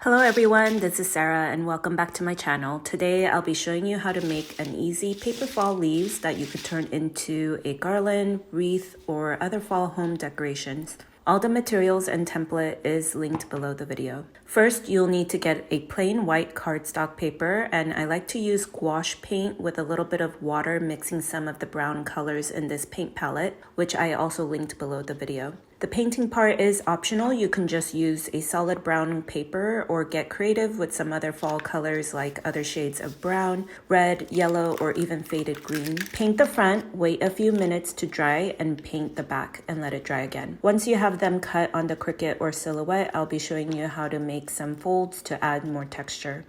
Hello everyone, this is Sarah and welcome back to my channel. Today I'll be showing you how to make an easy paper fall leaves that you could turn into a garland, wreath, or other fall home decorations. All the materials and template is linked below the video. First, you'll need to get a plain white cardstock paper, and I like to use gouache paint with a little bit of water mixing some of the brown colors in this paint palette, which I also linked below the video. The painting part is optional. You can just use a solid brown paper or get creative with some other fall colors like other shades of brown, red, yellow, or even faded green. Paint the front, wait a few minutes to dry, and paint the back and let it dry again. Once you have them cut on the Cricut or Silhouette, I'll be showing you how to make some folds to add more texture.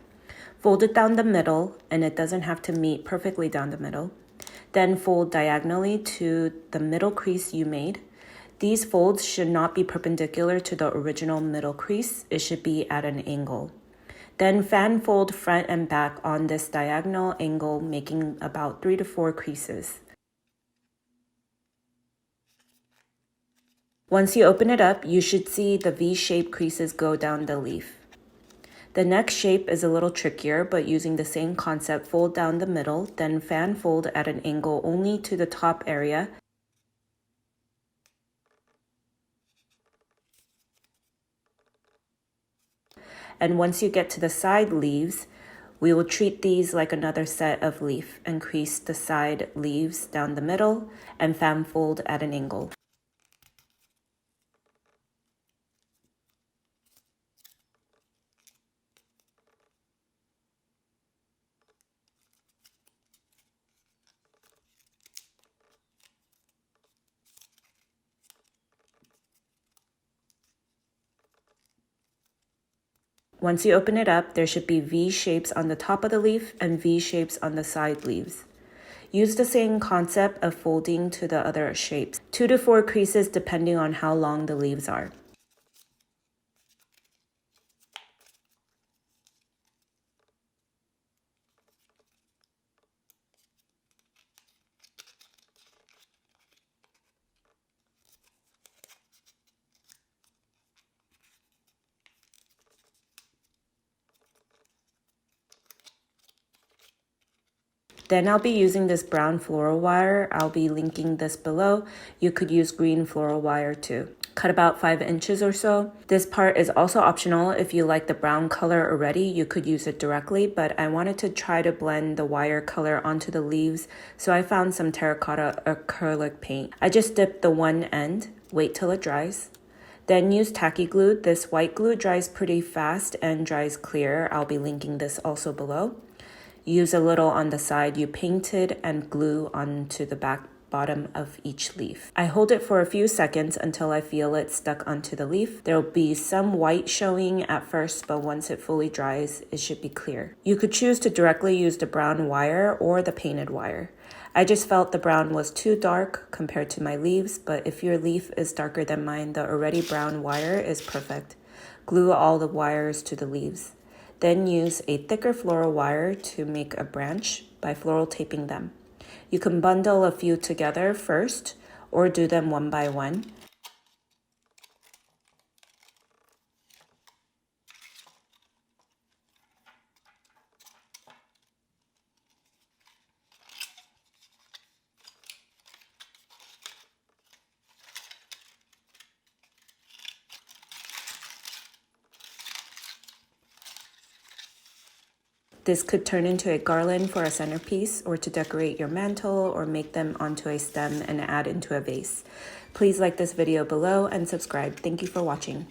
Fold it down the middle, and it doesn't have to meet perfectly down the middle. Then fold diagonally to the middle crease you made. These folds should not be perpendicular to the original middle crease. It should be at an angle. Then fan fold front and back on this diagonal angle, making about 3 to 4 creases. Once you open it up, you should see the V-shaped creases go down the leaf. The next shape is a little trickier, but using the same concept, fold down the middle, then fan fold at an angle only to the top area. And once you get to the side leaves, we will treat these like another set of leaf and crease the side leaves down the middle and fan fold at an angle. Once you open it up, there should be V shapes on the top of the leaf and V shapes on the side leaves. Use the same concept of folding to the other shapes, 2 to 4 creases depending on how long the leaves are. Then I'll be using this brown floral wire. I'll be linking this below. You could use green floral wire too. Cut about 5 inches or so. This part is also optional. If you like the brown color already, you could use it directly, but I wanted to try to blend the wire color onto the leaves, so I found some terracotta acrylic paint. I just dipped the one end, wait till it dries. Then use tacky glue. This white glue dries pretty fast and dries clear. I'll be linking this also below. Use a little on the side you painted and glue onto the bottom of each leaf. I hold it for a few seconds until I feel it stuck onto the leaf. There will be some white showing at first, but once it fully dries, it should be clear. You could choose to directly use the brown wire or the painted wire. I just felt the brown was too dark compared to my leaves, but if your leaf is darker than mine, the already brown wire is perfect. Glue all the wires to the leaves. Then use a thicker floral wire to make a branch by floral taping them. You can bundle a few together first or do them one by one. This could turn into a garland for a centerpiece or to decorate your mantle or make them onto a stem and add into a vase. Please like this video below and subscribe. Thank you for watching.